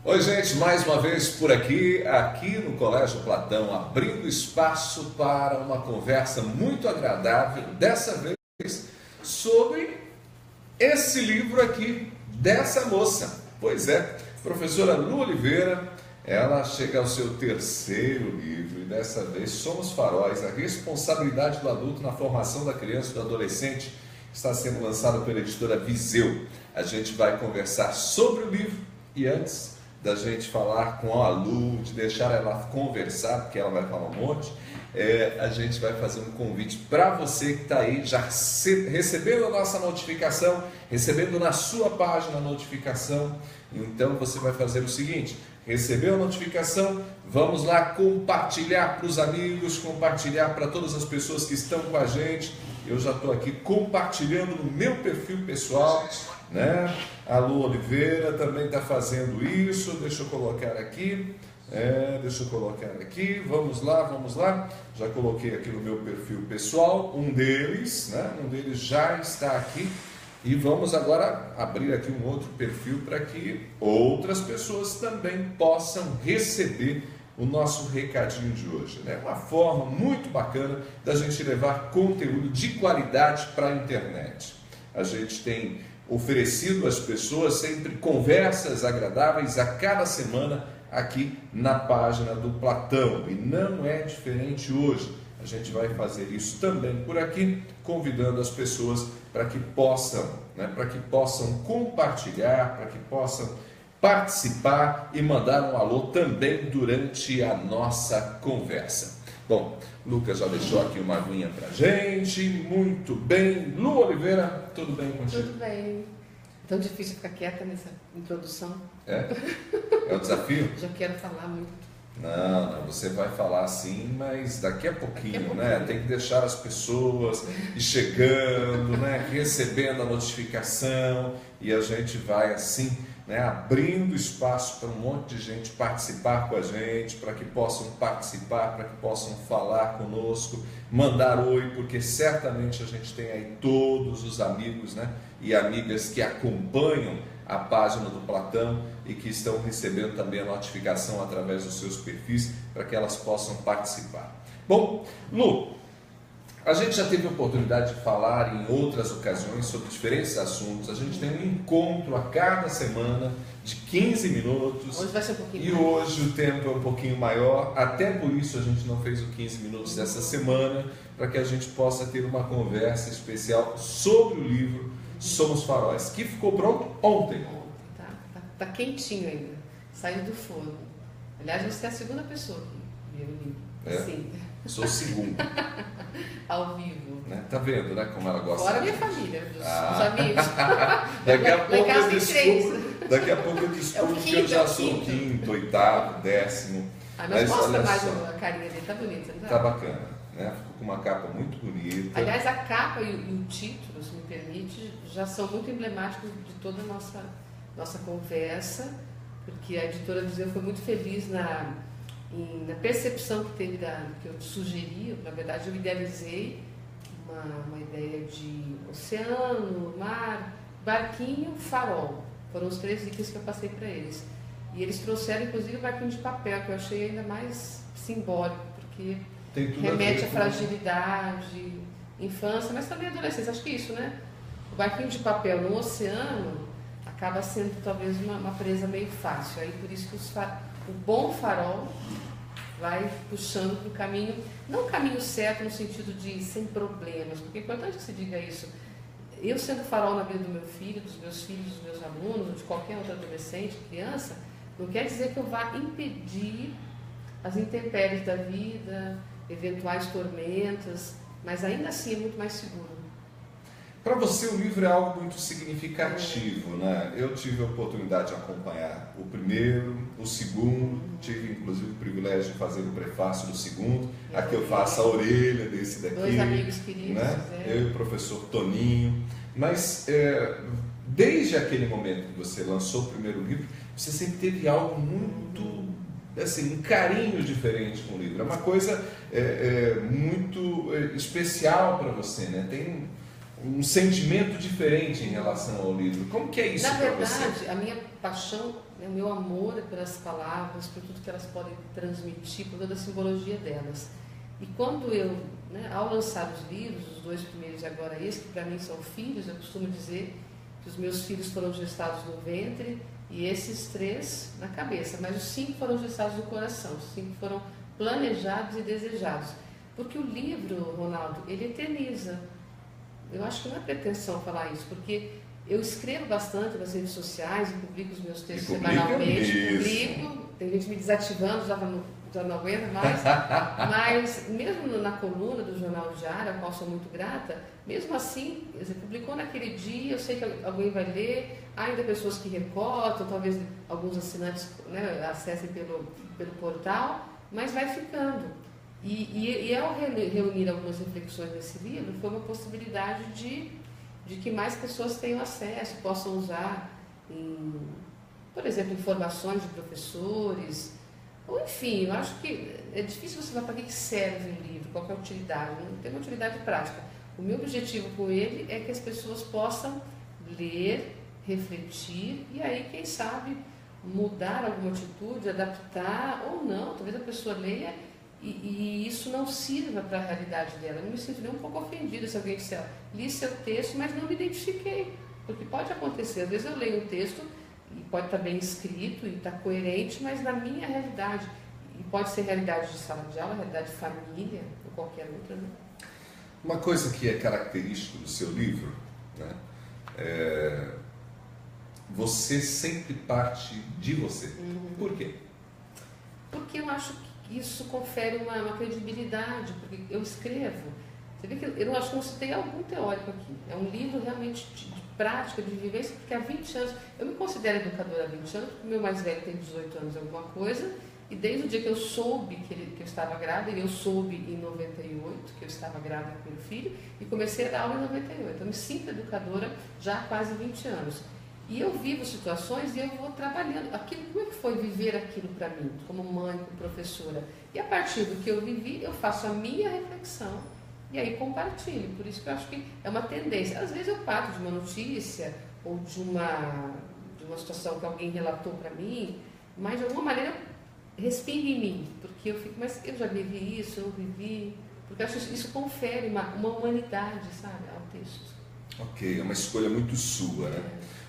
Oi, gente, mais uma vez por aqui no Colégio Platão, abrindo espaço para uma conversa muito agradável, dessa vez sobre esse livro aqui, dessa moça. Pois é, professora Lu Oliveira, ela chega ao seu terceiro livro e dessa vez Somos Faróis, a responsabilidade do adulto na formação da criança e do adolescente, está sendo lançado pela editora Viseu. A gente vai conversar sobre o livro e antes da gente falar com a Lu, de deixar ela conversar, porque ela vai falar um monte, a gente vai fazer um convite para você que está aí já recebendo a nossa notificação, recebendo na sua página a notificação. Então você vai fazer o seguinte: recebeu a notificação, vamos lá compartilhar para os amigos, compartilhar para todas as pessoas que estão com a gente. Eu já estou aqui compartilhando no meu perfil pessoal, né? A Lu Oliveira também está fazendo isso. Deixa eu colocar aqui. Vamos lá. Já coloquei aqui no meu perfil pessoal. Um deles já está aqui. E vamos agora abrir aqui um outro perfil para que outras pessoas também possam receber o nosso recadinho de hoje, né? Uma forma muito bacana da gente levar conteúdo de qualidade para a internet. A gente tem oferecido às pessoas sempre conversas agradáveis a cada semana aqui na página do Platão. E não é diferente hoje. A gente vai fazer isso também por aqui, convidando as pessoas para que possam compartilhar, para que possam participar e mandar um alô também durante a nossa conversa. Bom, Lucas já deixou aqui uma aguinha pra gente, muito bem. Lu Oliveira, tudo bem contigo? Tudo bem. Tão difícil ficar quieta nessa introdução. É o desafio? Já quero falar muito. Não, você vai falar sim, mas daqui a pouquinho, né? Tem que deixar as pessoas ir chegando, né? Recebendo a notificação e a gente vai assim, né, abrindo espaço para um monte de gente participar com a gente, para que possam participar, para que possam falar conosco, mandar oi, porque certamente a gente tem aí todos os amigos, né, e amigas que acompanham a página do Platão e que estão recebendo também a notificação através dos seus perfis para que elas possam participar. Bom, Lu, a gente já teve a oportunidade de falar em outras ocasiões sobre diferentes assuntos. A gente tem um encontro a cada semana de 15 minutos. Hoje vai ser um pouquinho e mais. Hoje o tempo é um pouquinho maior. Até por isso a gente não fez o 15 minutos dessa semana, para que a gente possa ter uma conversa especial sobre o livro Somos Faróis, que ficou pronto ontem. Tá quentinho ainda. Saiu do forno. Aliás, você é a segunda pessoa que viu o livro. Sim. Sou o segundo. Ao vivo. Né? Tá vendo, né, como ela gosta? Fora minha família, os amigos. Daqui a pouco eu descubro que eu já sou o quinto, oitavo, décimo. Mas mostra mais a carinha dele, tá bonita, não tá? Tá bacana, né? Ficou com uma capa muito bonita. Aliás, a capa e o título, se me permite, já são muito emblemáticos de toda a nossa conversa, porque a editora Viseu foi muito feliz na percepção que teve que eu sugeri. Na verdade, eu idealizei uma ideia de oceano, mar, barquinho, farol. Foram os 3 itens que eu passei para eles. E eles trouxeram, inclusive, o barquinho de papel, que eu achei ainda mais simbólico, porque remete à fragilidade, infância, mas também adolescência. Acho que isso, né? O barquinho de papel no oceano acaba sendo talvez uma presa meio fácil. Aí por isso que o bom farol vai puxando para o caminho, não o caminho certo no sentido de sem problemas, porque é importante que se diga isso. Eu sendo farol na vida do meu filho, dos meus filhos, dos meus alunos, ou de qualquer outro adolescente, criança, não quer dizer que eu vá impedir as intempéries da vida, eventuais tormentas, mas ainda assim é muito mais seguro. Para você o livro é algo muito significativo, né? Eu tive a oportunidade de acompanhar o primeiro, o segundo, tive inclusive o privilégio de fazer o prefácio do segundo. Aqui eu faço a orelha desse daqui. 2 amigos queridos, né? Eu e o professor Toninho. Mas desde aquele momento que você lançou o primeiro livro, você sempre teve algo muito, assim, um carinho diferente com o livro. É uma coisa muito especial para você, né? um sentimento diferente em relação ao livro. Como que é isso para você? Na verdade, a minha paixão, o meu amor é pelas palavras, por tudo que elas podem transmitir, por toda a simbologia delas. E quando eu, ao lançar os livros, os 2 primeiros e agora esse, que para mim são filhos, eu costumo dizer que os meus filhos foram gestados no ventre e esses 3 na cabeça, mas os 5 foram gestados no coração, os 5 foram planejados e desejados. Porque o livro, Ronaldo, ele eterniza. Eu acho que não é pretensão falar isso, porque eu escrevo bastante nas redes sociais e publico os meus textos semanalmente, publico, tem gente me desativando, já não aguenta mais, mas mesmo na coluna do Jornal Diário, a qual sou muito grata, mesmo assim, você publicou naquele dia, eu sei que alguém vai ler, há ainda pessoas que recortam, talvez alguns assinantes acessem pelo portal, mas vai ficando. E ao reunir algumas reflexões nesse livro, foi uma possibilidade de que mais pessoas tenham acesso, possam usar, por exemplo, informações de professores, ou enfim, eu acho que é difícil você falar para que serve um livro, qual é a utilidade, não tem uma utilidade prática. O meu objetivo com ele é que as pessoas possam ler, refletir e aí, quem sabe, mudar alguma atitude, adaptar ou não, talvez a pessoa leia e isso não sirva para a realidade dela. Eu não me sinto nem um pouco ofendida se alguém disser, li seu texto, mas não me identifiquei, porque pode acontecer, às vezes eu leio um texto e pode estar bem escrito e estar coerente, mas na minha realidade, e pode ser realidade de sala de aula, realidade de família ou qualquer outra, né? Uma coisa que é característico do seu livro, você sempre parte de você. Por quê? Porque eu acho que isso confere uma credibilidade, porque eu escrevo. Você vê que eu acho que não citei algum teórico aqui. É um livro realmente de prática, de vivência, porque há 20 anos, eu me considero educadora há 20 anos, porque o meu mais velho tem 18 anos alguma coisa, e desde o dia que eu soube que eu estava grávida, e eu soube em 98 que eu estava grávida com meu filho, e comecei a dar aula em 98. Eu me sinto educadora já há quase 20 anos. E eu vivo situações e eu vou trabalhando. Como é que foi viver aquilo para mim, como mãe, como professora? E a partir do que eu vivi, eu faço a minha reflexão e aí compartilho. Por isso que eu acho que é uma tendência. Às vezes eu parto de uma notícia ou de uma situação que alguém relatou para mim, mas de alguma maneira respinga em mim, porque eu fico, mas eu já vivi isso, eu vivi, porque eu acho que isso confere uma humanidade, sabe, ao texto. Ok, é uma escolha muito sua, né?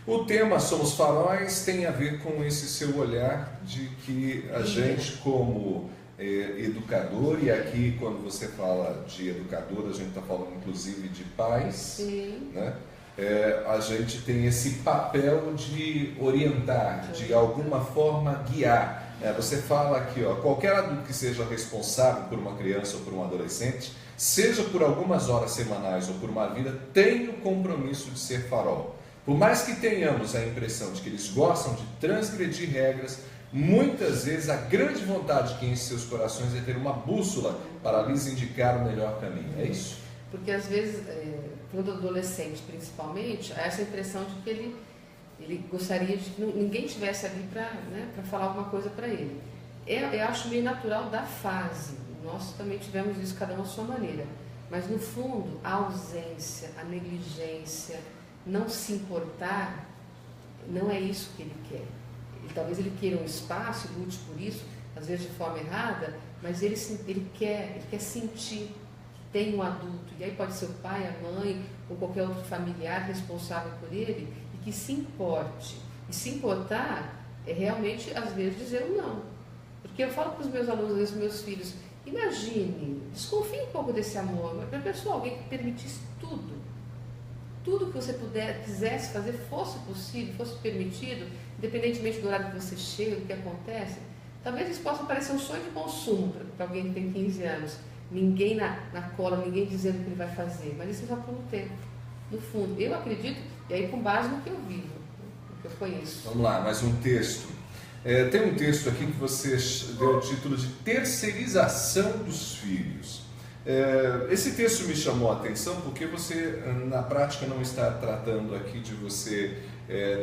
O tema Somos Faróis tem a ver com esse seu olhar de que a gente como educador, e aqui quando você fala de educador, a gente está falando inclusive de pais, Sim. né? A gente tem esse papel de orientar, de alguma forma guiar. Você fala aqui, qualquer adulto que seja responsável por uma criança ou por um adolescente, seja por algumas horas semanais ou por uma vida, tem o compromisso de ser farol. Por mais que tenhamos a impressão de que eles gostam de transgredir regras, muitas vezes a grande vontade que enche seus corações é ter uma bússola para lhes indicar o melhor caminho. É isso? Porque às vezes, quando adolescente principalmente, há essa impressão de que ele gostaria de que ninguém estivesse ali para falar alguma coisa para ele. Eu acho meio natural da fase. Nós também tivemos isso, cada um à sua maneira. Mas no fundo, a ausência, a negligência, não se importar, não é isso que ele quer. Talvez ele queira um espaço e lute por isso, às vezes de forma errada, mas ele quer sentir que tem um adulto, e aí pode ser o pai, a mãe, ou qualquer outro familiar responsável por ele, e que se importe. E se importar é realmente, às vezes, dizer um não. Porque eu falo para os meus alunos, para os meus filhos, imagine, desconfie um pouco desse amor, mas para a pessoa, alguém que permitisse tudo que você quisesse fazer, fosse possível, fosse permitido, independentemente do horário que você chega, do que acontece, talvez isso possa parecer um sonho de consumo para alguém que tem 15 anos. Ninguém na cola, ninguém dizendo o que ele vai fazer, mas isso é só por um tempo. No fundo, eu acredito, e aí com base no que eu vivo, no que eu conheço. Vamos lá, mais um texto. Tem um texto aqui que você deu o título de Terceirização dos Filhos. Esse texto me chamou a atenção porque você, na prática, não está tratando aqui de você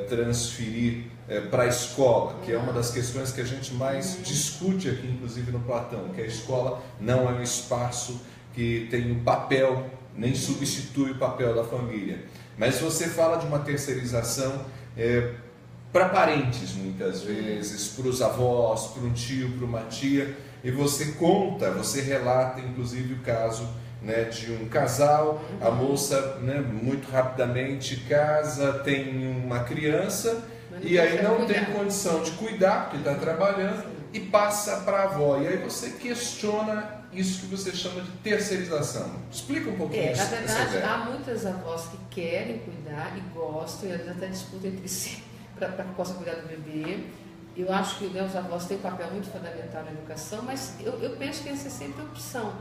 transferir para a escola, que é uma das questões que a gente mais discute aqui, inclusive no Platão, que a escola não é um espaço que tem o papel nem substitui o papel da família. Mas você fala de uma terceirização para parentes, muitas vezes, para os avós, para um tio, para uma tia, e você relata inclusive o caso, né, de um casal, a moça, né, muito rapidamente casa, tem uma criança e aí não tem condição de cuidar, porque está trabalhando, e passa para a avó. E aí você questiona isso que você chama de terceirização. Explica um pouquinho isso. Na verdade, há muitas avós que querem cuidar e gostam, e eles até disputam entre si para que possa cuidar do bebê. Eu acho que, né, os avós têm um papel muito fundamental na educação, mas eu penso que essa é sempre opção.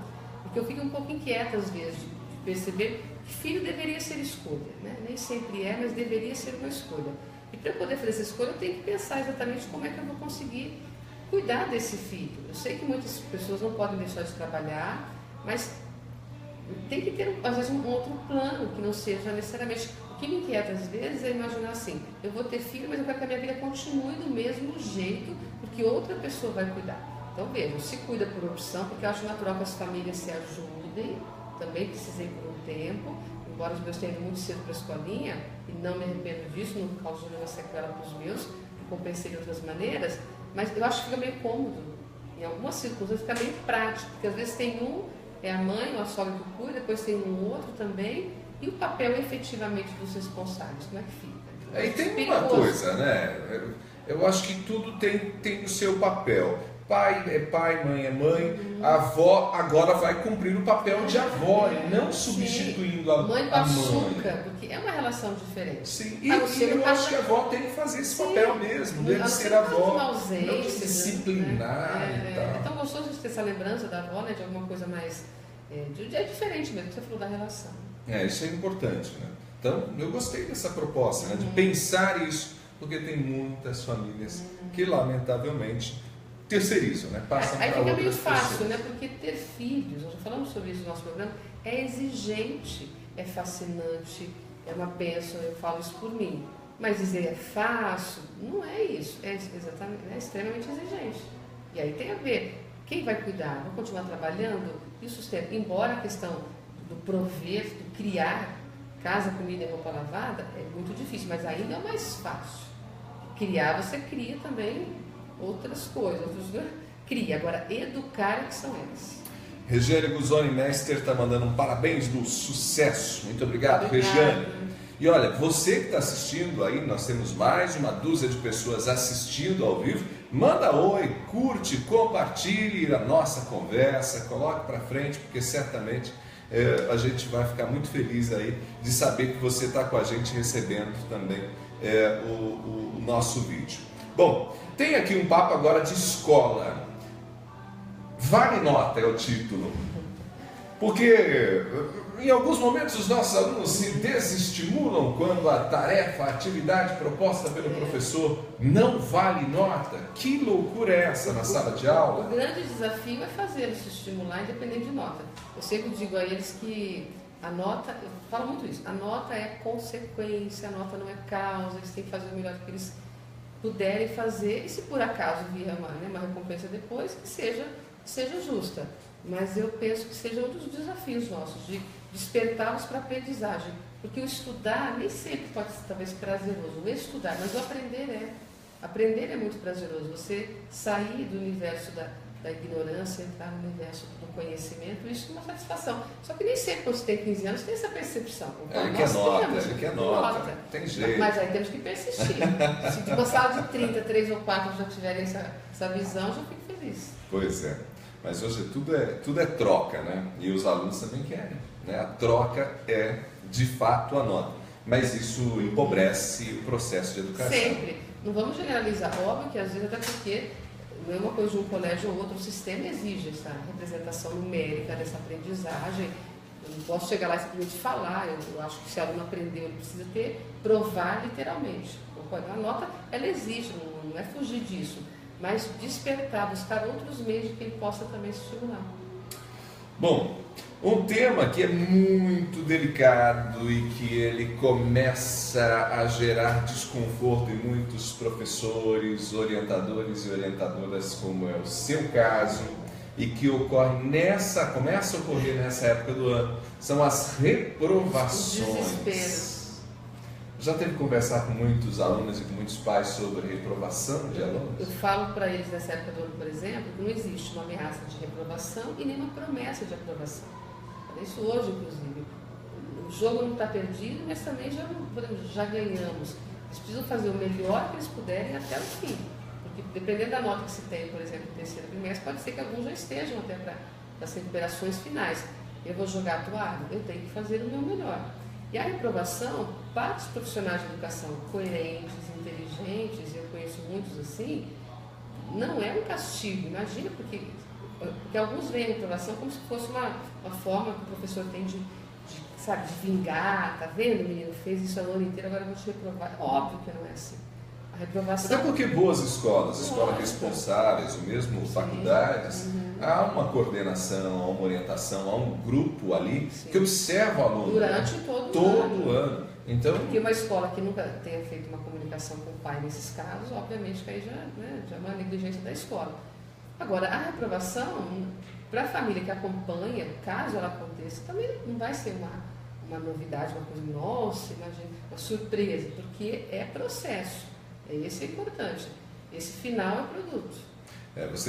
Porque eu fico um pouco inquieta, às vezes, de perceber que filho deveria ser escolha, né? Nem sempre é, mas deveria ser uma escolha. E para eu poder fazer essa escolha, eu tenho que pensar exatamente como é que eu vou conseguir cuidar desse filho. Eu sei que muitas pessoas não podem deixar de trabalhar, mas tem que ter, às vezes, um outro plano, que não seja necessariamente... O que me inquieta, às vezes, é imaginar assim, eu vou ter filho, mas eu quero que a minha vida continue do mesmo jeito, porque outra pessoa vai cuidar. Então, veja, se cuida por opção, porque eu acho natural que as famílias se ajudem, também precisei por um tempo, embora os meus tenham ido muito cedo para a escolinha, e não me arrependo disso, não causou nenhuma sequela para os meus, compensei de outras maneiras, mas eu acho que fica meio cômodo, em algumas circunstâncias fica meio prático, porque às vezes tem um, é a mãe ou a sogra que cuida, depois tem um outro também, e o papel efetivamente dos responsáveis, como é que fica? E tem uma coisa, né? Eu acho que tudo tem o seu papel. Pai é pai, mãe é mãe, a avó agora vai cumprir o papel de avó e não substituindo a mãe. Mãe com açúcar, porque é uma relação diferente. Sim, e eu acho que a avó tem que fazer esse papel mesmo, deve ser a avó, não disciplinar e tal. É tão gostoso de ter essa lembrança da avó, né, de alguma coisa mais... É diferente mesmo, que você falou da relação. Isso é importante, né? Então, eu gostei dessa proposta, né, de pensar isso, porque tem muitas famílias que, lamentavelmente, terceirizam, né? Passam para outras pessoas. Aí fica meio fácil, né? Porque ter filhos, nós já falamos sobre isso no nosso programa, é exigente, é fascinante, é uma bênção, eu falo isso por mim. Mas dizer é fácil, não é isso, é extremamente exigente. E aí tem a ver, quem vai cuidar? Vai continuar trabalhando e sustento. Embora a questão do prover, do criar, casa, comida e roupa lavada, é muito difícil, mas ainda é mais fácil. Criar, você cria também outras coisas, cria. Agora, educar é que são elas. Regiane Guzoni Mester está mandando um parabéns no sucesso. Muito obrigado, Regiane. E olha, você que está assistindo aí, nós temos mais de uma dúzia de pessoas assistindo ao vivo. Manda oi, curte, compartilhe a nossa conversa, coloque para frente, porque certamente a gente vai ficar muito feliz aí de saber que você está com a gente recebendo também o nosso vídeo. Bom, tem aqui um papo agora de escola. Vale nota é o título. Porque em alguns momentos os nossos alunos se desestimulam quando a tarefa, a atividade proposta pelo professor não vale nota. Que loucura é essa na sala de aula? O grande desafio é fazê-los se estimular independente de nota. Eu sempre digo a eles que a nota, eu falo muito isso, a nota é consequência, a nota não é causa, eles têm que fazer o melhor que eles puderem fazer, e se por acaso vier uma recompensa depois, que seja justa. Mas eu penso que seja um dos desafios nossos, de despertá-los para a aprendizagem. Porque o estudar nem sempre pode ser talvez prazeroso, o estudar, mas o aprender é. Aprender é muito prazeroso, você sair do universo da ignorância, entrar no universo do conhecimento, isso é uma satisfação. Só que nem sempre quando você tem 15 anos tem essa percepção. Ele quer nota, tem jeito. Mas aí temos que persistir. Se de uma sala de 30, 3 ou 4 já tiverem essa visão, já fico feliz. Pois é. Mas hoje tudo é troca, né? E os alunos também querem, né? A troca é, de fato, a nota. Mas isso empobrece o processo de educação. Sempre. Não vamos generalizar. Óbvio que às vezes, até porque não é uma coisa de um colégio ou outro, o sistema exige essa representação numérica dessa aprendizagem. Eu não posso chegar lá e simplesmente falar. Eu acho que se o aluno aprendeu, ele precisa provar literalmente. A nota, ela existe, não é fugir disso. Mas despertar, buscar outros meios de que ele possa também se estimular. Bom, um tema que é muito delicado e que ele começa a gerar desconforto em muitos professores, orientadores e orientadoras, como é o seu caso, e que começa a ocorrer nessa época do ano, são as reprovações. Já teve que conversar com muitos alunos e com muitos pais sobre reprovação de alunos? Eu falo para eles nessa época do ano, por exemplo, que não existe uma ameaça de reprovação e nem uma promessa de aprovação. Falei isso hoje, inclusive. O jogo não está perdido, mas também já ganhamos. Eles precisam fazer o melhor que eles puderem até o fim. Porque dependendo da nota que se tem, por exemplo, no terceiro trimestre, pode ser que alguns já estejam até para as recuperações finais. Eu vou jogar a toalha? Eu tenho que fazer o meu melhor. E a reprovação, para os profissionais de educação coerentes, inteligentes, e eu conheço muitos assim, não é um castigo. Imagina, porque alguns veem a reprovação como se fosse uma forma que o professor tem de vingar. Tá vendo, o menino fez isso o ano inteiro, agora eu vou te reprovar. Óbvio que não é assim. A reprovação... Até porque boas escolas responsáveis, ou mesmo faculdades, há uma coordenação, há uma orientação, há um grupo ali que observa o aluno durante todo ano. Então, porque uma escola que nunca tenha feito uma comunicação com o pai nesses casos, obviamente que aí já é uma negligência da escola. Agora, a reprovação, para a família que acompanha, caso ela aconteça, também não vai ser uma novidade, uma coisa, nossa, imagina, uma surpresa, porque é processo. Esse é importante. Esse final é produto.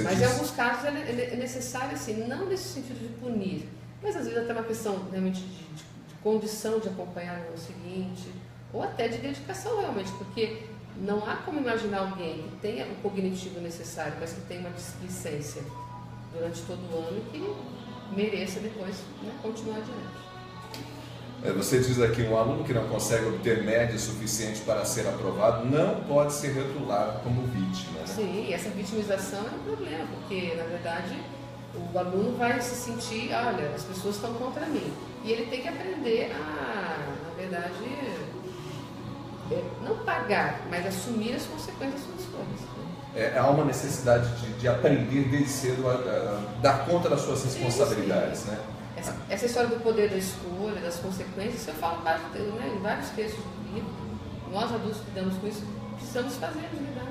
Mas em alguns casos é necessário, assim, não nesse sentido de punir, mas às vezes até uma questão realmente de condição de acompanhar no ano seguinte, ou até de dedicação realmente, porque não há como imaginar alguém que tenha o cognitivo necessário, mas que tenha uma displicência durante todo o ano e que mereça depois continuar adiante. Você diz aqui, um aluno que não consegue obter média suficiente para ser aprovado não pode ser rotulado como vítima, né? Sim, essa vitimização é um problema, porque, na verdade, o aluno vai se sentir, olha, as pessoas estão contra mim. E ele tem que aprender a, na verdade, não pagar, mas assumir as consequências das suas escolhas. Há uma necessidade de aprender desde cedo a dar conta das suas responsabilidades, né? Essa história do poder da escolha, das consequências, eu falo em vários textos do livro. Nós adultos que lidamos com isso, precisamos fazer, lidar.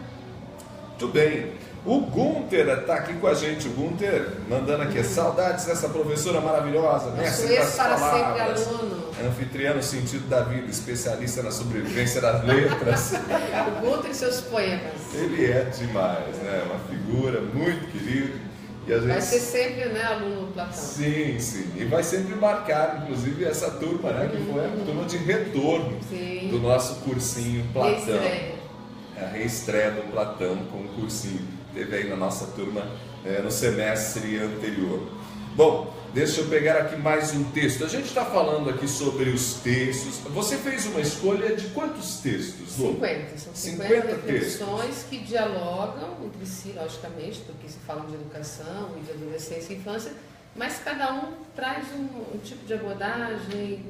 Muito bem. O Gunter está aqui com a gente. O Gunter mandando aqui saudades dessa professora maravilhosa, mestre das palavras, anfitriã no sentido da vida, especialista na sobrevivência das letras. O Gunter e seus poemas. Ele é demais, né? Uma figura muito querida. E a gente... Vai ser sempre, aluno Platão. Sim, sim. E vai sempre marcar, inclusive, essa turma, né? Que foi a turma de retorno do nosso cursinho Platão. A reestreia do Platão com o cursinho. Teve aí na nossa turma no semestre anterior. Bom, deixa eu pegar aqui mais um texto. A gente está falando aqui sobre os textos. Você fez uma escolha de quantos textos? 50. São 50 reflexões que dialogam entre si, logicamente, porque se falam de educação e de adolescência e infância, mas cada um traz um tipo de abordagem,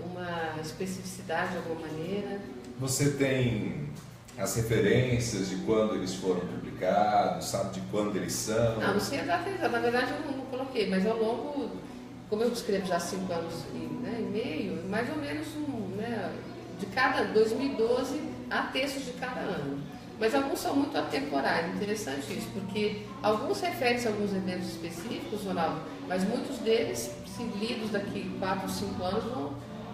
uma especificidade de alguma maneira. Você tem as referências de quando eles foram publicados, sabe de quando eles são? Não sei a data exata, na verdade eu não coloquei, mas ao longo, como eu escrevo já há 5 anos e meio, mais ou menos de cada 2012 há textos de cada ano. Mas alguns são muito atemporais, interessante isso, porque alguns referem-se a alguns eventos específicos, Ronaldo, mas muitos deles, se lidos daqui 4 ou 5 anos,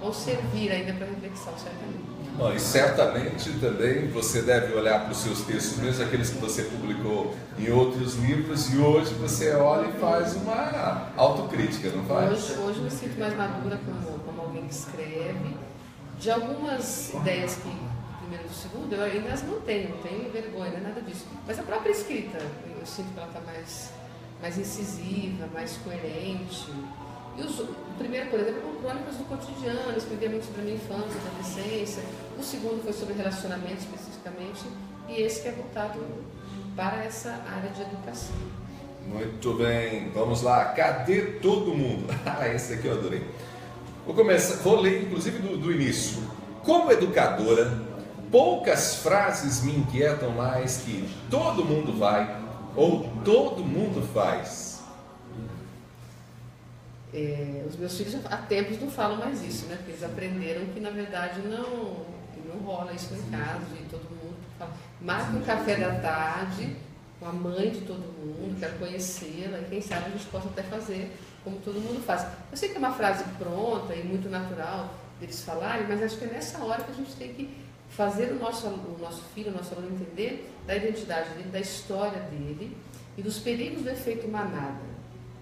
vão servir ainda para reflexão, certamente. Bom, e certamente também você deve olhar para os seus textos, mesmo aqueles que você publicou em outros livros, e hoje você olha e faz uma autocrítica, não faz? Hoje eu me sinto mais madura como alguém que escreve. De algumas ideias que, primeiro e segundo, eu ainda as mantenho, não tenho vergonha, não é nada disso. Mas a própria escrita, eu sinto que ela está mais incisiva, mais coerente. E o primeiro, por exemplo, foram crônicas do cotidiano, escrevi muito sobre a minha infância, adolescência. O segundo foi sobre relacionamento especificamente, e esse que é voltado para essa área de educação. Muito bem, vamos lá. Cadê todo mundo? Esse aqui eu adorei. Vou ler inclusive do início. Como educadora, poucas frases me inquietam mais que todo mundo vai ou todo mundo faz. Os meus filhos há tempos não falam mais isso, né? Porque eles aprenderam que na verdade não rola isso em casa, e todo mundo fala. Marca um café da tarde com a mãe de todo mundo, quero conhecê-la, e quem sabe a gente possa até fazer como todo mundo faz. Eu sei que é uma frase pronta e muito natural deles falarem, mas acho que é nessa hora que a gente tem que fazer o nosso filho, o nosso aluno entender da identidade dele, da história dele e dos perigos do efeito manada.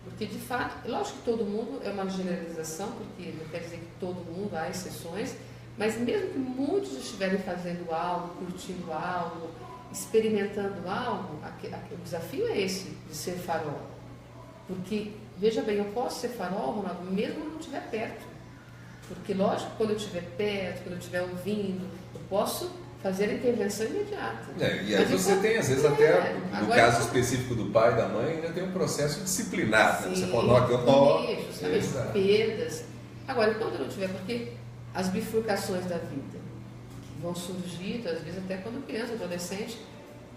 Porque, de fato, lógico que todo mundo é uma generalização, porque não quer dizer que todo mundo, há exceções, mas mesmo que muitos estiverem fazendo algo, curtindo algo, experimentando algo, o desafio é esse, de ser farol. Porque, veja bem, eu posso ser farol, Ronaldo, mesmo quando não estiver perto. Porque, lógico, quando eu estiver perto, quando eu estiver ouvindo, eu posso fazer a intervenção imediata. E aí você tem, às vezes, até, no caso específico do pai e da mãe, ainda tem um processo disciplinar. Sim, né? Você coloca justamente, perdas. Agora, quando eu não tiver, porque as bifurcações da vida que vão surgir, às vezes até quando criança, adolescente,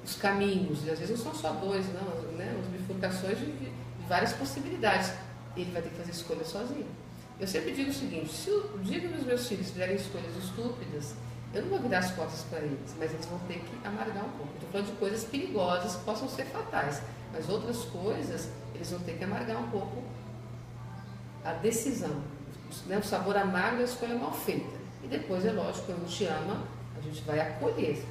os caminhos, e às vezes não são só dois, não, né? As bifurcações de várias possibilidades. Ele vai ter que fazer escolha sozinho. Eu sempre digo o seguinte, se o dia que os meus filhos fizerem escolhas estúpidas, eu não vou virar as costas para eles, mas eles vão ter que amargar um pouco. Estou falando de coisas perigosas que possam ser fatais, mas outras coisas, eles vão ter que amargar um pouco a decisão, né? O sabor amargo é a escolha mal feita. E depois, é lógico, quando a gente ama, a gente vai acolher.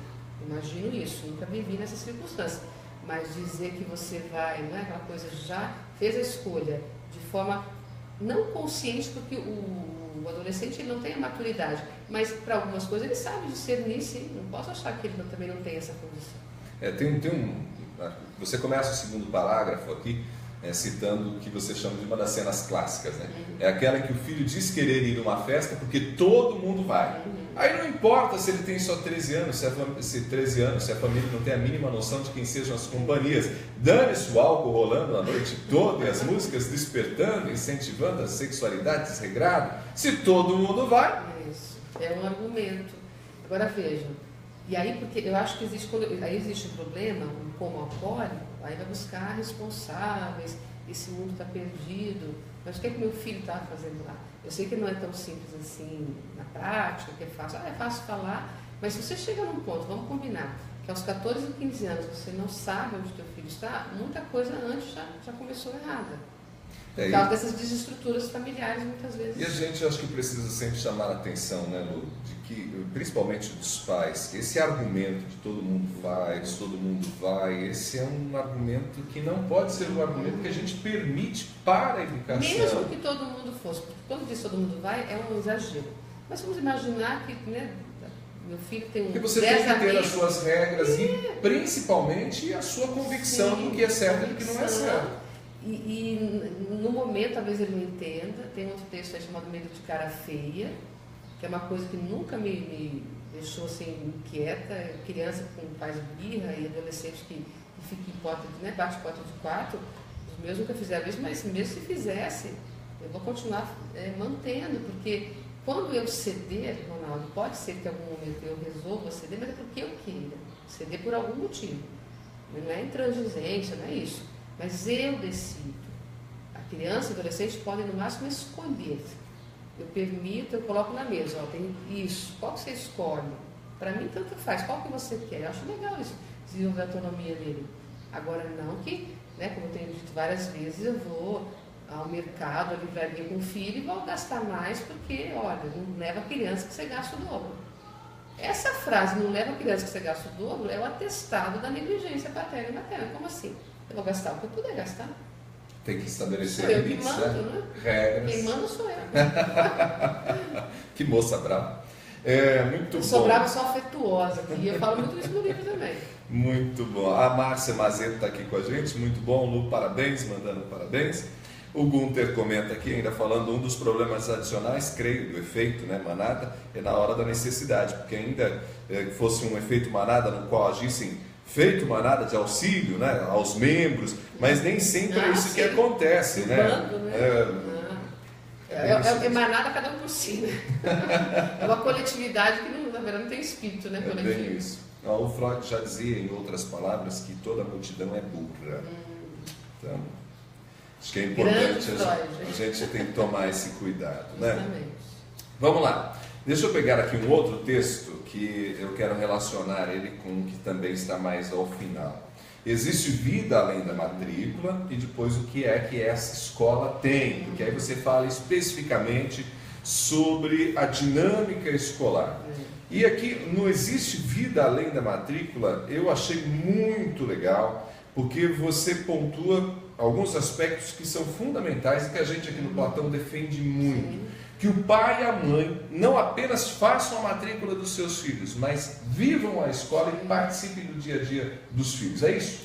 Imagino isso, nunca vivi nessa circunstância. Mas dizer que você vai, não é aquela coisa, já fez a escolha de forma não consciente, porque o adolescente ele não tem a maturidade, mas para algumas coisas ele sabe discernir, sim. Não posso achar que ele também não tem essa condição. Você começa o segundo parágrafo aqui, citando o que você chama de uma das cenas clássicas, né? É aquela em que o filho diz querer ir a uma festa porque todo mundo vai. Aí não importa se ele tem só 13 anos, se a família não tem a mínima noção de quem sejam as companhias. Dane-se o álcool rolando a noite toda e as músicas despertando, incentivando a sexualidade desregrada. Se todo mundo vai... Isso, é um argumento. Agora vejam, e aí porque eu acho que aí existe um problema, um como alcoólico, aí vai buscar responsáveis, esse mundo está perdido, mas o que é que meu filho está fazendo lá? Eu sei que não é tão simples assim na prática, que é fácil falar, mas se você chega num ponto, vamos combinar, que aos 14 ou 15 anos você não sabe onde teu filho está, muita coisa antes já começou errada. Por causa dessas desestruturas familiares, muitas vezes. E a gente acho que precisa sempre chamar a atenção, né, Lu, de que, principalmente dos pais, que esse argumento de todo mundo faz, todo mundo vai, esse é um argumento que não pode ser um argumento que a gente permite para a educação. Mesmo que todo mundo fosse, porque quando diz todo mundo vai, é um exagero. Mas vamos imaginar que, né, meu filho tem e você tem que ter as suas regras e principalmente a sua convicção do que é certo e do que não é certo. E no momento, talvez ele não entenda. Tem outro texto aí chamado Medo de Cara Feia, que é uma coisa que nunca me deixou assim inquieta. Criança com faz birra e adolescente que fica em porta, né, bate porta de quarto. Os meus nunca fizeram isso, mas mesmo se fizesse, eu vou continuar mantendo, porque quando eu ceder, Ronaldo, pode ser que em algum momento eu resolva ceder, mas é porque eu queira ceder por algum motivo. Não é intransigência, não é isso. Mas eu decido. A criança e o adolescente podem, no máximo, escolher. Eu permito, eu coloco na mesa, tem isso. Qual que você escolhe? Para mim, tanto faz. Qual que você quer? Eu acho legal isso, desenvolver a autonomia dele. Agora, não que, né, como eu tenho dito várias vezes, eu vou ao mercado, à livraria com o filho e vou gastar mais porque, olha, não leva a criança que você gasta o dobro. Essa frase, não leva a criança que você gasta o dobro, é o atestado da negligência paterna e materna. Como assim? Eu vou gastar o que eu puder gastar. Tem que estabelecer limites, mando, né? Regras. Quem manda sou eu. Que moça brava. Muito bom. Sou brava, sou afetuosa. E eu falo muito isso no livro também. Muito bom. A Márcia Mazeto está aqui com a gente. Muito bom, Lu, parabéns, mandando parabéns. O Gunter comenta aqui, ainda falando, um dos problemas adicionais, creio, do efeito, né, manada, é na hora da necessidade, porque ainda que fosse um efeito manada no qual agissem feito manada de auxílio, né, aos membros, mas nem sempre é isso que acontece, né? Bando, né? É manada cada um por si, né? É uma coletividade que, na verdade, não tem espírito, né? É bem isso. O Freud já dizia, em outras palavras, que toda multidão é burra. Então, acho que é importante a gente tem que tomar esse cuidado, né? Justamente. Vamos lá. Deixa eu pegar aqui um outro texto que eu quero relacionar ele com o que também está mais ao final. Existe vida além da matrícula e depois o que é que essa escola tem, porque aí você fala especificamente sobre a dinâmica escolar. E aqui não existe vida além da matrícula, eu achei muito legal, porque você pontua alguns aspectos que são fundamentais e que a gente aqui no Platão defende muito. Que o pai e a mãe não apenas façam a matrícula dos seus filhos, mas vivam a escola e participem do dia a dia dos filhos. É isso?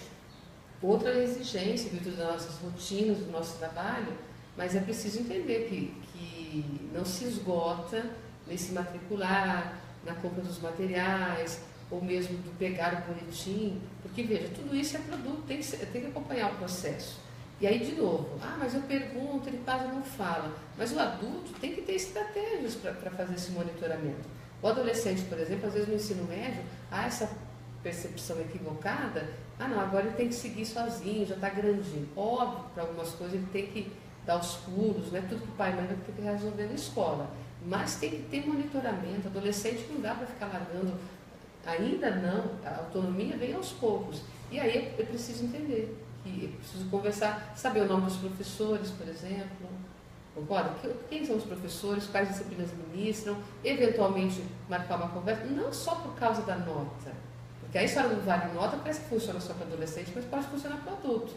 Outra exigência, virtude das nossas rotinas, do nosso trabalho, mas é preciso entender que não se esgota nesse matricular, na compra dos materiais, ou mesmo do pegar o boletim, porque veja, tudo isso é produto, tem que acompanhar o processo. E aí, de novo, mas eu pergunto, ele quase não fala. Mas o adulto tem que ter estratégias para fazer esse monitoramento. O adolescente, por exemplo, às vezes no ensino médio, há essa percepção equivocada, não, agora ele tem que seguir sozinho, já está grandinho. Óbvio, para algumas coisas ele tem que dar os pulos, não é tudo que o pai e mãe vai ter que resolver na escola. Mas tem que ter monitoramento, adolescente não dá para ficar largando, ainda não, a autonomia vem aos poucos. E aí eu preciso entender. E eu preciso conversar, saber o nome dos professores, por exemplo, concorda? Quem são os professores, quais disciplinas ministram, eventualmente marcar uma conversa, não só por causa da nota, porque a história do vale nota parece que funciona só para adolescente, mas pode funcionar para adulto.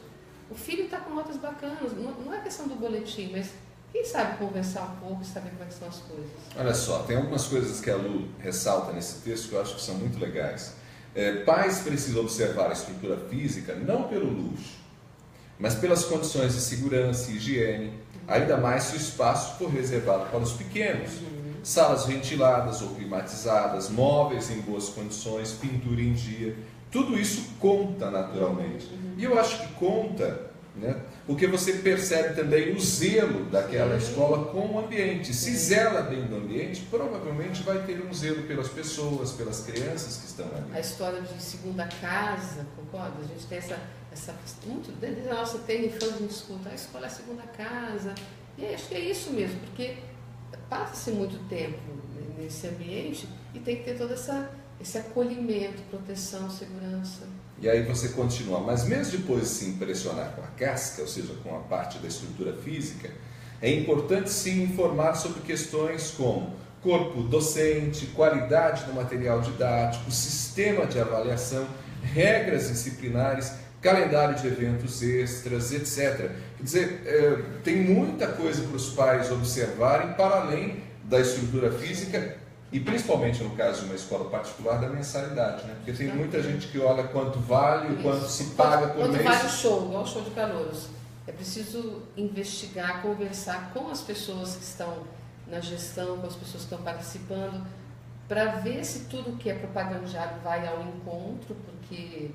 O filho está com notas bacanas, não é questão do boletim, mas quem sabe conversar um pouco e saber como é que são as coisas. Olha só, tem algumas coisas que a Lu ressalta nesse texto que eu acho que são muito legais. Pais precisam observar a estrutura física não pelo luxo, mas pelas condições de segurança e higiene, ainda mais se o espaço for reservado para os pequenos. Salas ventiladas ou climatizadas, móveis em boas condições, pintura em dia, tudo isso conta naturalmente. E eu acho que conta, né, porque você percebe também o zelo daquela escola com o ambiente. Se zela bem do ambiente, provavelmente vai ter um zelo pelas pessoas, pelas crianças que estão ali. A história de segunda casa, concorda? A gente tem essa muito, desde a nossa terra infância a gente escuta, a escola é a segunda casa. E acho que é isso mesmo, porque passa-se muito tempo nesse ambiente e tem que ter todo esse acolhimento, proteção, segurança. E aí você continua, mas mesmo depois de se impressionar com a casca, ou seja, com a parte da estrutura física, é importante se informar sobre questões como corpo docente, qualidade do material didático, sistema de avaliação, regras disciplinares, calendário de eventos extras, etc. Quer dizer, tem muita coisa para os pais observarem para além da estrutura física e principalmente no caso de uma escola particular da mensalidade, né? Porque tem muita gente que olha quanto vale, quanto se paga por mês. Quanto vale o show, igual o show de calouros. É preciso investigar, conversar com as pessoas que estão na gestão, com as pessoas que estão participando, para ver se tudo que é propagandado vai ao encontro, porque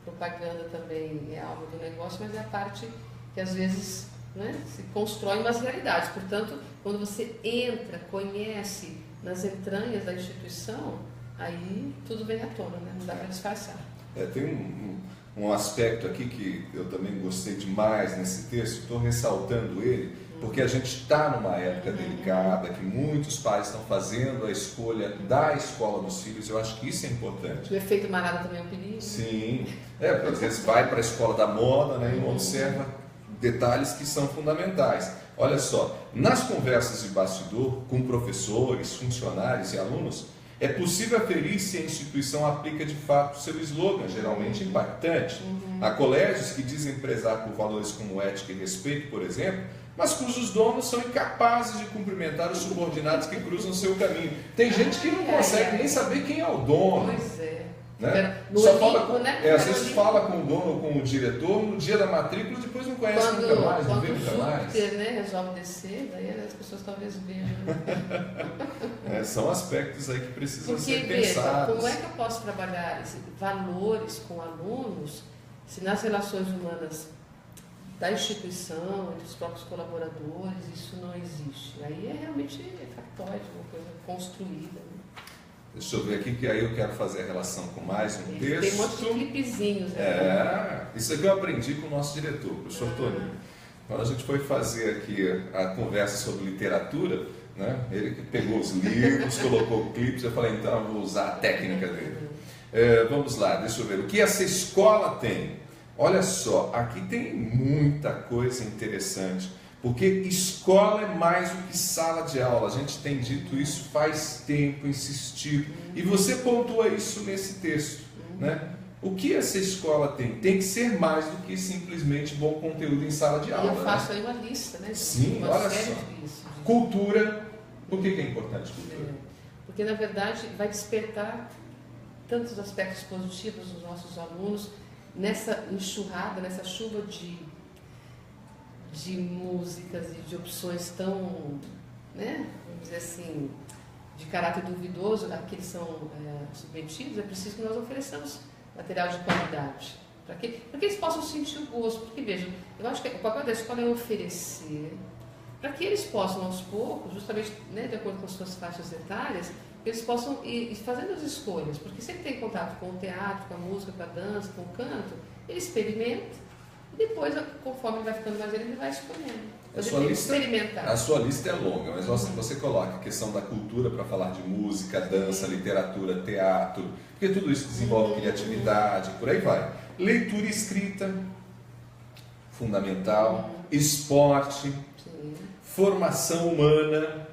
propaganda também é algo do negócio, mas é a parte que às vezes, né, se constrói umas realidades. Portanto, quando você entra, conhece nas entranhas da instituição, aí tudo vem à tona, né? Não dá para disfarçar. Tem um aspecto aqui que eu também gostei demais nesse texto, estou ressaltando ele, porque a gente está numa época delicada, que muitos pais estão fazendo a escolha da escola dos filhos, eu acho que isso é importante. O efeito manada também é um perigo. Sim, às vezes vai para a escola da moda, né, e não observa detalhes que são fundamentais. Olha só, nas conversas de bastidor com professores, funcionários e alunos, é possível aferir se a instituição aplica de fato seu slogan, geralmente impactante. Há colégios que dizem prezar por valores como ética e respeito, por exemplo, mas cujos donos são incapazes de cumprimentar os subordinados que cruzam seu caminho. Tem gente que não consegue nem saber quem é o dono. Pois é. Né? Só fala com, às vezes fala com o dono ou com o diretor no dia da matrícula, depois não conhece nunca mais, não vê nunca mais. Quando né, resolve descer, daí as pessoas talvez vejam. São aspectos aí que precisam ser veja, pensados. Como é que eu posso trabalhar valores com alunos se nas relações humanas da instituição, entre os próprios colaboradores, isso não existe? Aí é realmente factóide, uma coisa construída. Né? Deixa eu ver aqui, que aí eu quero fazer a relação com mais um texto. Tem um monte de clipezinhos. Né? Isso aqui eu aprendi com o nosso diretor, o professor Toninho. Quando a gente foi fazer aqui a conversa sobre literatura, né? Ele que pegou os livros, colocou clipes, eu falei, então eu vou usar a técnica dele. Vamos lá, deixa eu ver. O que essa escola tem? Olha só, aqui tem muita coisa interessante, porque escola é mais do que sala de aula. A gente tem dito isso faz tempo, insistido, e você pontua isso nesse texto, né? O que essa escola tem? Tem que ser mais do que simplesmente bom conteúdo em sala de aula. Eu faço aí uma lista, né? Sim, uma olha série só. de listas. Cultura. Por que é importante cultura? Porque, na verdade, vai despertar tantos aspectos positivos dos nossos alunos nessa enxurrada, nessa chuva de músicas e de opções tão, né, vamos dizer assim, de caráter duvidoso a que eles são submetidos. É preciso que nós ofereçamos material de qualidade, para que eles possam sentir o gosto. Porque, vejam, eu acho que o papel da escola é oferecer, para que eles possam, aos poucos, justamente, né, de acordo com as suas faixas etárias, eles possam ir fazendo as escolhas, porque se ele tem contato com o teatro, com a música, com a dança, com o canto, ele experimenta, e depois, conforme ele vai ficando mais velho, ele vai escolhendo. A sua lista é longa, mas você coloca a questão da cultura para falar de música, dança, literatura, teatro, porque tudo isso desenvolve criatividade, por aí vai. Leitura e escrita, fundamental, esporte, formação humana,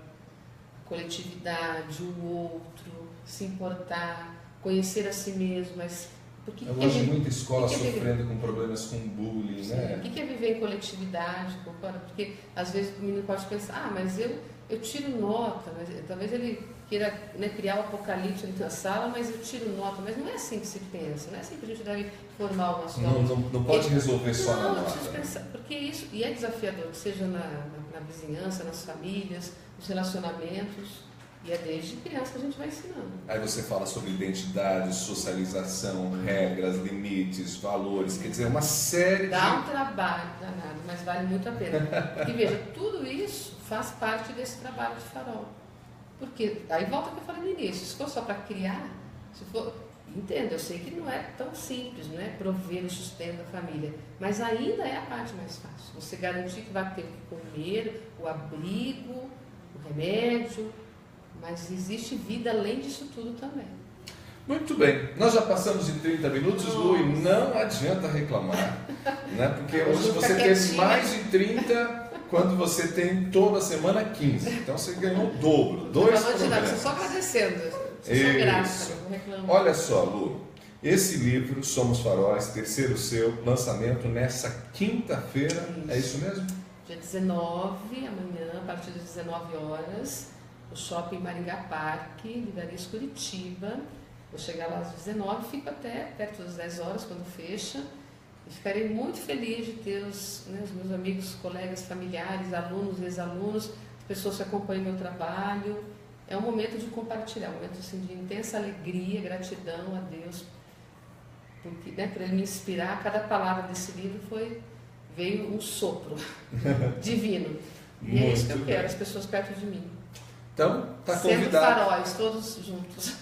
coletividade, o outro, se importar, conhecer a si mesmo, mas porque hoje muita escola sofrendo com problemas com bullying, né? O que é viver em coletividade? Porque às vezes o menino pode pensar, mas eu tiro nota, mas talvez ele queira, né, criar o apocalipse na sala, mas eu tiro nota, mas não é assim que se pensa, não é assim que a gente deve formar o nosso aluno. Não pode resolver só na nota. Pensar, porque isso, e é desafiador, seja na vizinhança, nas famílias, nos relacionamentos. E é desde criança que a gente vai ensinando. Aí você fala sobre identidade, socialização, regras, limites, valores, quer dizer, uma série Dá um trabalho danado, mas vale muito a pena. Porque veja, tudo isso faz parte desse trabalho de farol. Porque, aí volta ao que eu falei no início, se for só para criar, entendo, eu sei que não é tão simples, não é prover o sustento da família, mas ainda é a parte mais fácil. Você garantir que vai ter o que comer, o abrigo, o remédio, mas existe vida além disso tudo também. Muito bem, nós já passamos de 30 minutos, Lu, e não adianta reclamar, né? Porque hoje você teve mais de 30, quando você tem toda semana 15. Então você ganhou o dobro, 2 programas. Só agradecendo, sou grata, não reclamo. Olha só, Lu, esse livro, Somos Faróis, terceiro seu, lançamento nessa quinta-feira, é isso mesmo? Dia 19, amanhã, a partir das 19 horas, o Shopping Maringá Parque, Livrarias Curitiba. Vou chegar lá às 19, fico até perto das 10 horas, quando fecha. E ficarei muito feliz de ter os meus amigos, colegas, familiares, alunos, ex-alunos, pessoas que acompanham meu trabalho. É um momento de compartilhar, um momento assim, de intensa alegria, gratidão a Deus, porque, né, por Ele me inspirar. Cada palavra desse livro veio um sopro divino. E é isso que eu quero, as pessoas perto de mim. Então, está convidado. Sendo faróis, todos juntos.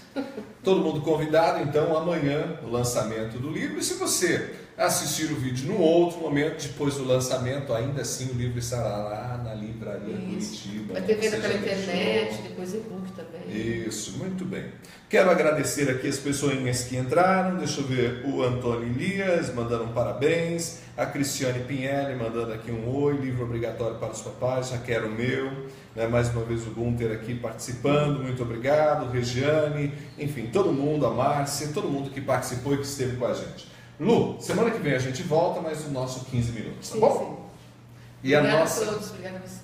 Todo mundo convidado, então, amanhã, o lançamento do livro. E se você assistir o vídeo num outro momento, depois do lançamento, ainda assim o livro estará lá na Livraria Curitiba. Vai ter venda pela internet, depois e-book também. Isso, muito bem. Quero agradecer aqui as pessoinhas que entraram. Deixa eu ver, o Antônio Elias mandando um parabéns, a Cristiane Pinelli mandando aqui um oi, livro obrigatório para os papais, já quero o meu. Mais uma vez o Gunter aqui participando, muito obrigado, Regiane, enfim, todo mundo, a Márcia, todo mundo que participou e que esteve com a gente. Lu, semana que vem a gente volta, mas o nosso 15 minutos, tá bom? E obrigada a todos, obrigada a você.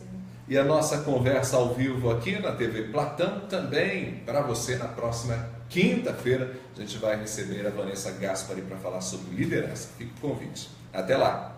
E a nossa conversa ao vivo aqui na TV Platão também para você na próxima quinta-feira. A gente vai receber a Vanessa Gaspari para falar sobre liderança. Fica o convite. Até lá!